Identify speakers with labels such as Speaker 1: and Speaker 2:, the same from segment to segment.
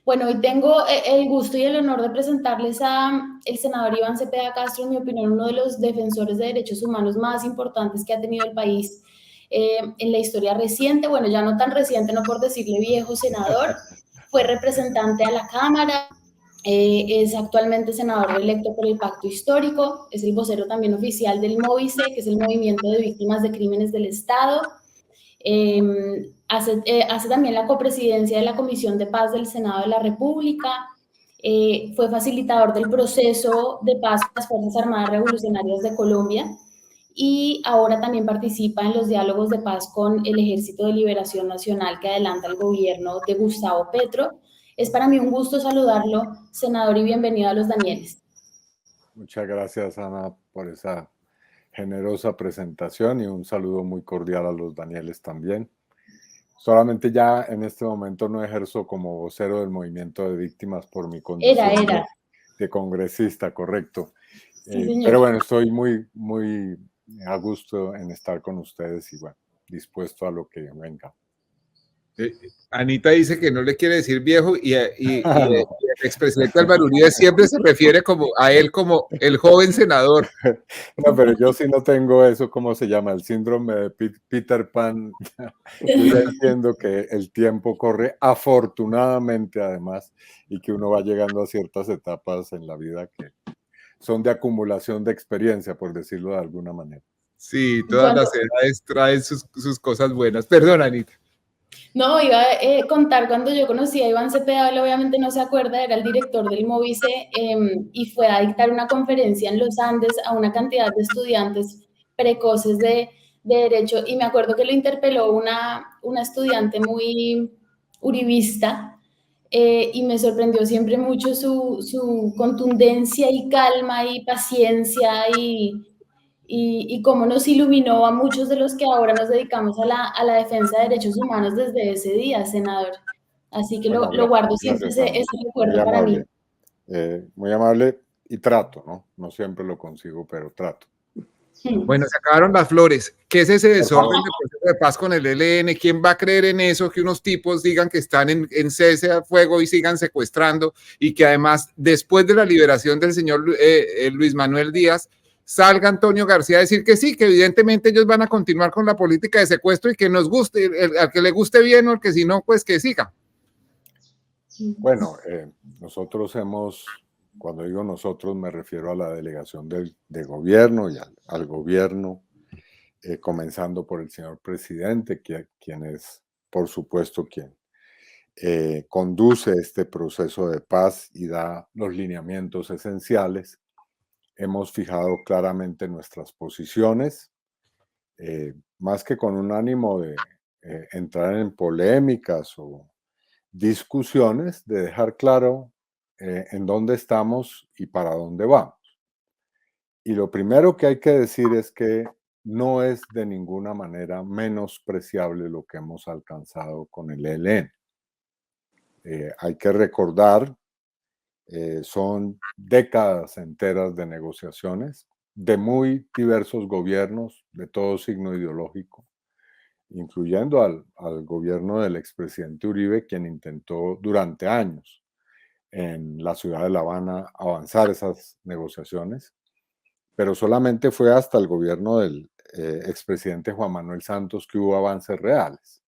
Speaker 1: Bueno, hoy tengo el gusto y el honor de presentarles a el senador Iván Cepeda Castro, en mi opinión, uno de los defensores de derechos humanos más importantes que ha tenido el país en la historia reciente. Bueno, ya no tan reciente, no por decirle viejo senador, fue representante a la Cámara, es actualmente senador electo por el Pacto Histórico, es el vocero también oficial del MOVICE, que es el Movimiento de Víctimas de Crímenes del Estado. Hace también la copresidencia de la Comisión de Paz del Senado de la República. Fue facilitador del proceso de paz con las Fuerzas Armadas Revolucionarias de Colombia y ahora también participa en los diálogos de paz con el Ejército de Liberación Nacional que adelanta el gobierno de Gustavo Petro. Es para mí un gusto saludarlo, senador, y bienvenido a Los Danieles.
Speaker 2: Muchas gracias, Ana, por esa generosa presentación y un saludo muy cordial a los Danieles también. Solamente ya en este momento no ejerzo como vocero del movimiento de víctimas por mi condición de congresista, correcto.
Speaker 1: Sí, señor.
Speaker 2: Pero bueno, estoy muy a gusto en estar con ustedes y bueno, dispuesto a lo que venga.
Speaker 3: Anita dice que no le quiere decir viejo y el expresidente Álvaro Uribe siempre se refiere a él como el joven senador.
Speaker 2: No, pero yo sí no tengo eso, ¿cómo se llama? El síndrome de Peter Pan. Yo ya entiendo que el tiempo corre, afortunadamente además, y que uno va llegando a ciertas etapas en la vida que son de acumulación de experiencia, por decirlo de alguna manera.
Speaker 3: Sí, todas las edades traen sus cosas buenas. Perdón, Anita.
Speaker 1: No, iba a contar cuando yo conocí a Iván Cepeda, él obviamente no se acuerda, era el director del MOVICE y fue a dictar una conferencia en los Andes a una cantidad de estudiantes precoces de Derecho, y me acuerdo que lo interpeló una estudiante muy uribista, y me sorprendió siempre mucho su contundencia y calma y paciencia y cómo nos iluminó a muchos de los que ahora nos dedicamos a la defensa de derechos humanos desde ese día, senador. Así que
Speaker 2: bueno,
Speaker 1: lo guardo siempre ese recuerdo para mí.
Speaker 2: Muy amable y trato, ¿no? No siempre lo consigo, pero trato.
Speaker 3: Bueno, se acabaron las flores. ¿Qué es ese desorden de proceso de paz con el ELN? ¿Quién va a creer en eso? Que unos tipos digan que están en cese a fuego y sigan secuestrando y que además, después de la liberación del señor Luis Manuel Díaz, salga Antonio García a decir que sí, que evidentemente ellos van a continuar con la política de secuestro y que nos guste, al que le guste bien o al que si no, pues que siga.
Speaker 2: Bueno, nosotros cuando digo nosotros me refiero a la delegación de gobierno y al gobierno, comenzando por el señor presidente, quien es, por supuesto, quien conduce este proceso de paz y da los lineamientos esenciales. Hemos fijado claramente nuestras posiciones, más que con un ánimo de entrar en polémicas o discusiones, de dejar claro en dónde estamos y para dónde vamos. Y lo primero que hay que decir es que no es de ninguna manera menospreciable lo que hemos alcanzado con el ELN. Hay que recordar, son décadas enteras de negociaciones de muy diversos gobiernos, de todo signo ideológico, incluyendo al gobierno del expresidente Uribe, quien intentó durante años en la ciudad de La Habana avanzar esas negociaciones, pero solamente fue hasta el gobierno del expresidente Juan Manuel Santos que hubo avances reales.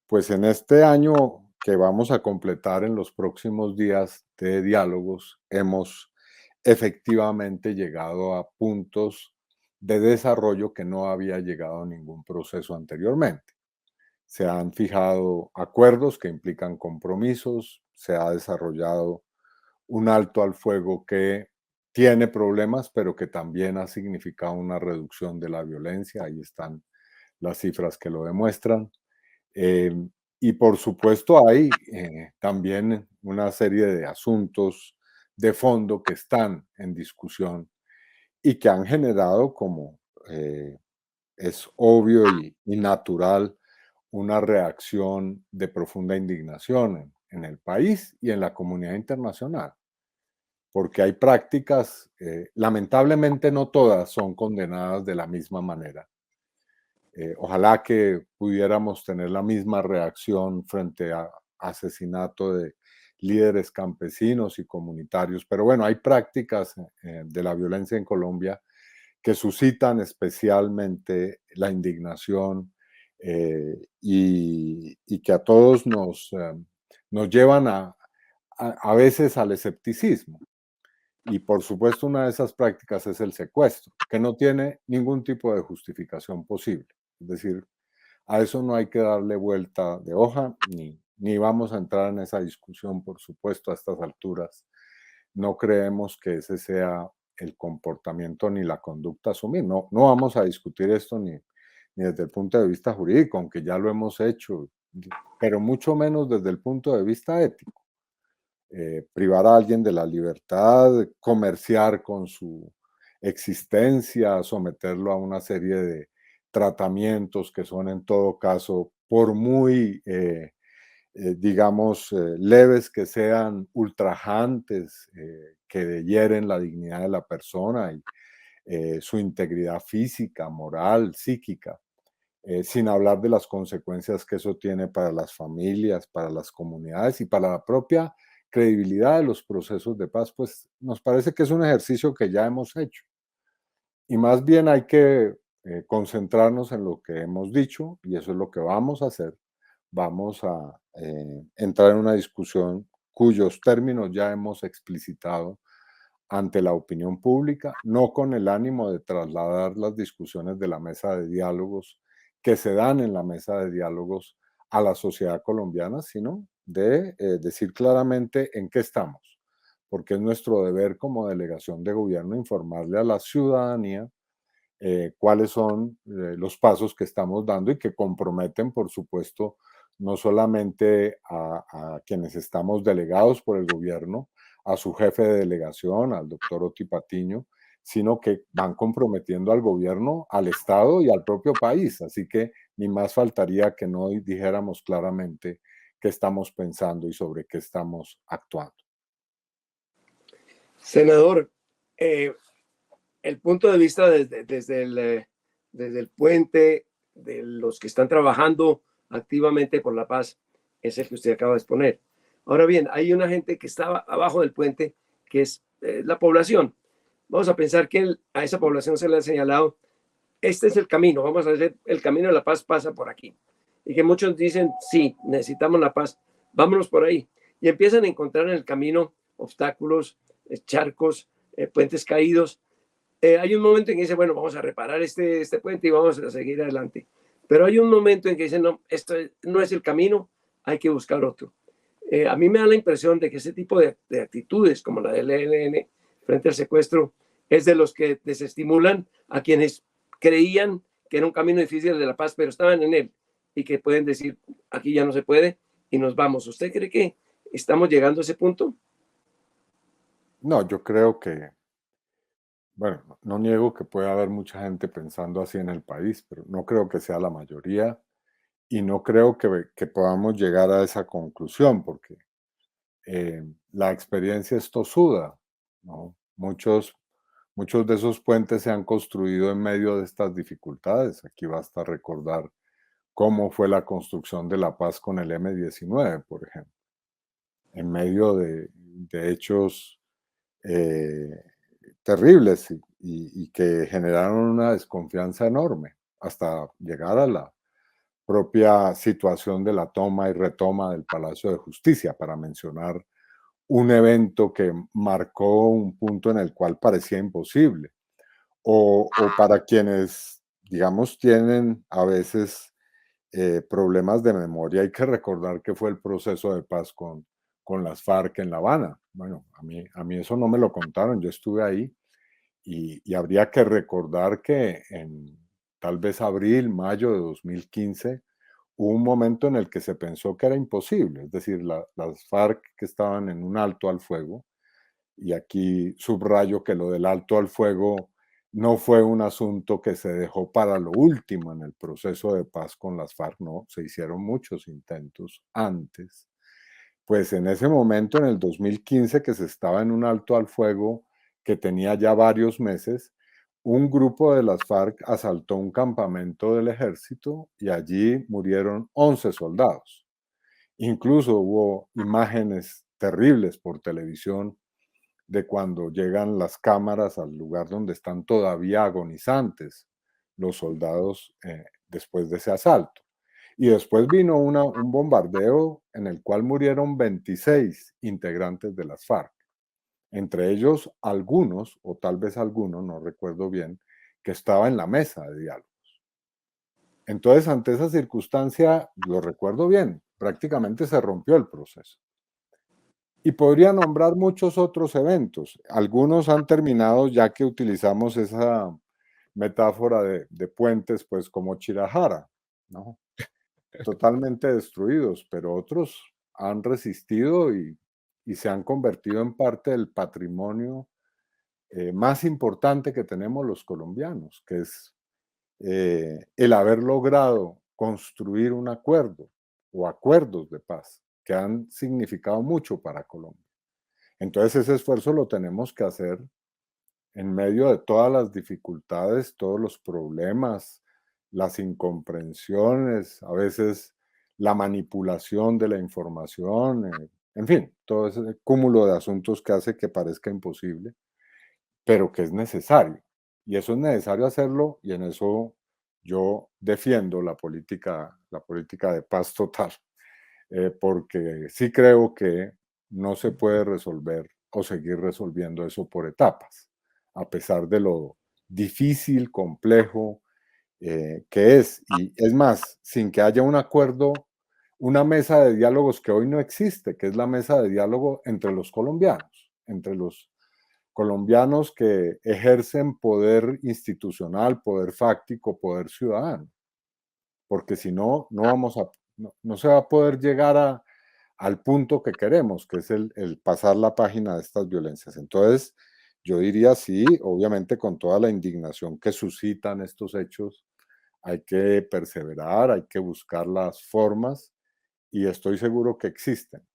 Speaker 2: Pues en este año que vamos a completar en los próximos días de diálogos, hemos efectivamente llegado a puntos de desarrollo que no había llegado a ningún proceso anteriormente. Se han fijado acuerdos que implican compromisos, se ha desarrollado un alto al fuego que tiene problemas, pero que también ha significado una reducción de la violencia. Ahí están las cifras que lo demuestran. Y por supuesto hay también una serie de asuntos de fondo que están en discusión y que han generado, como es obvio y natural, una reacción de profunda indignación en el país y en la comunidad internacional, porque hay prácticas, lamentablemente no todas son condenadas de la misma manera. Ojalá que pudiéramos tener la misma reacción frente a asesinato de líderes campesinos y comunitarios. Pero bueno, hay prácticas de la violencia en Colombia que suscitan especialmente la indignación y que a todos nos llevan a veces al escepticismo. Y por supuesto una de esas prácticas es el secuestro, que no tiene ningún tipo de justificación posible. Es decir, a eso no hay que darle vuelta de hoja, ni vamos a entrar en esa discusión, por supuesto, a estas alturas. No creemos que ese sea el comportamiento ni la conducta a asumir. No vamos a discutir esto ni desde el punto de vista jurídico, aunque ya lo hemos hecho, pero mucho menos desde el punto de vista ético. Privar a alguien de la libertad, comerciar con su existencia, someterlo a una serie de tratamientos que son en todo caso, por muy, digamos, leves que sean, ultrajantes, que hieren la dignidad de la persona y su integridad física, moral, psíquica, sin hablar de las consecuencias que eso tiene para las familias, para las comunidades y para la propia credibilidad de los procesos de paz, pues nos parece que es un ejercicio que ya hemos hecho. Y más bien hay que concentrarnos en lo que hemos dicho y eso es lo que vamos a hacer. Vamos a entrar en una discusión cuyos términos ya hemos explicitado ante la opinión pública, no con el ánimo de trasladar las discusiones de la mesa de diálogos que se dan en la mesa de diálogos a la sociedad colombiana, sino de decir claramente en qué estamos, porque es nuestro deber como delegación de gobierno informarle a la ciudadanía cuáles son los pasos que estamos dando y que comprometen, por supuesto, no solamente a quienes estamos delegados por el gobierno, a su jefe de delegación, al doctor Oti Patiño, sino que van comprometiendo al gobierno, al Estado y al propio país. Así que ni más faltaría que no dijéramos claramente qué estamos pensando y sobre qué estamos actuando.
Speaker 4: Senador, el punto de vista desde el puente, de los que están trabajando activamente por la paz, es el que usted acaba de exponer. Ahora bien, hay una gente que está abajo del puente, que es la población. Vamos a pensar que a esa población se le ha señalado, este es el camino, vamos a hacer, el camino de la paz pasa por aquí. Y que muchos dicen, sí, necesitamos la paz, vámonos por ahí. Y empiezan a encontrar en el camino obstáculos, charcos, puentes caídos. Hay un momento en que dice, bueno, vamos a reparar este puente y vamos a seguir adelante. Pero hay un momento en que dicen, no, esto no es el camino, hay que buscar otro. A mí me da la impresión de que ese tipo de actitudes, como la del ELN frente al secuestro, es de los que desestimulan a quienes creían que era un camino difícil de la paz, pero estaban en él y que pueden decir, aquí ya no se puede y nos vamos. ¿Usted cree que estamos llegando a ese punto?
Speaker 2: No, yo creo que, bueno, no niego que pueda haber mucha gente pensando así en el país, pero no creo que sea la mayoría y no creo que podamos llegar a esa conclusión porque la experiencia es tosuda, ¿no? Muchos de esos puentes se han construido en medio de estas dificultades. Aquí basta recordar cómo fue la construcción de la paz con el M-19, por ejemplo, en medio de hechos terribles y que generaron una desconfianza enorme hasta llegar a la propia situación de la toma y retoma del Palacio de Justicia, para mencionar un evento que marcó un punto en el cual parecía imposible. O para quienes, digamos, tienen a veces problemas de memoria, hay que recordar que fue el proceso de paz con las FARC en La Habana. Bueno, a mí eso no me lo contaron, yo estuve ahí y habría que recordar que en tal vez abril, mayo de 2015, hubo un momento en el que se pensó que era imposible, es decir, las FARC que estaban en un alto al fuego, y aquí subrayo que lo del alto al fuego no fue un asunto que se dejó para lo último en el proceso de paz con las FARC, no, se hicieron muchos intentos antes. Pues en ese momento, en el 2015, que se estaba en un alto al fuego que tenía ya varios meses, un grupo de las FARC asaltó un campamento del ejército y allí murieron 11 soldados. Incluso hubo imágenes terribles por televisión de cuando llegan las cámaras al lugar donde están todavía agonizantes los soldados después de ese asalto. Y después vino un bombardeo en el cual murieron 26 integrantes de las FARC, entre ellos algunos, o tal vez alguno, no recuerdo bien, que estaba en la mesa de diálogo. Entonces, ante esa circunstancia, lo recuerdo bien, prácticamente se rompió el proceso. Y podría nombrar muchos otros eventos. Algunos han terminado ya que utilizamos esa metáfora de puentes, pues como Chirajara, ¿no? Totalmente destruidos, pero otros han resistido y se han convertido en parte del patrimonio más importante que tenemos los colombianos, que es el haber logrado construir un acuerdo o acuerdos de paz que han significado mucho para Colombia. Entonces ese esfuerzo lo tenemos que hacer en medio de todas las dificultades, todos los problemas, las incomprensiones, a veces la manipulación de la información, en fin, todo ese cúmulo de asuntos que hace que parezca imposible, pero que es necesario. Y eso es necesario hacerlo, y en eso yo defiendo la política de paz total, porque sí creo que no se puede resolver o seguir resolviendo eso por etapas, a pesar de lo difícil, complejo que es. Y es más, sin que haya un acuerdo, una mesa de diálogos que hoy no existe, que es la mesa de diálogo entre los colombianos que ejercen poder institucional, poder fáctico, poder ciudadano. Porque si no, no se va a poder llegar al punto que queremos, que es el pasar la página de estas violencias. Entonces, yo diría sí, obviamente con toda la indignación que suscitan estos hechos, hay que perseverar, hay que buscar las formas, y estoy seguro que existen.